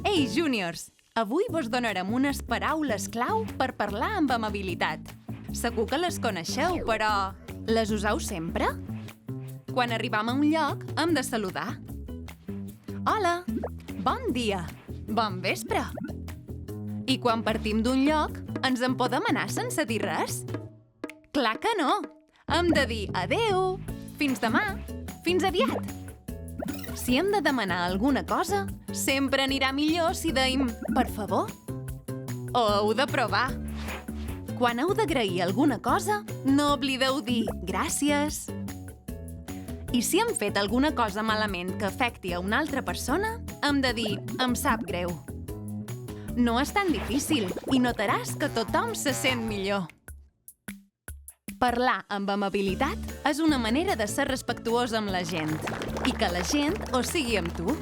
Ei, júniors! Avui vos donarem unes paraules clau per parlar amb amabilitat. Segur que les coneixeu, però les useu sempre? Quan arribam a un lloc, hem de saludar. Hola! Bon dia! Bon vespre! I quan partim d'un lloc, ens en podem anar sense dir res? Clar que no! Hem de dir adéu, fins demà, fins aviat! Si hem de demanar alguna cosa, sempre anirà millor si deim per favor. O heu de provar. Quan heu d'agrair alguna cosa, no oblideu dir gràcies. I si hem fet alguna cosa malament que afecti a una altra persona, hem de dir em sap greu. No és tan difícil i notaràs que tothom se sent millor. Parlar amb amabilitat és una manera de ser respectuós amb la gent i que la gent ho sigui amb tu.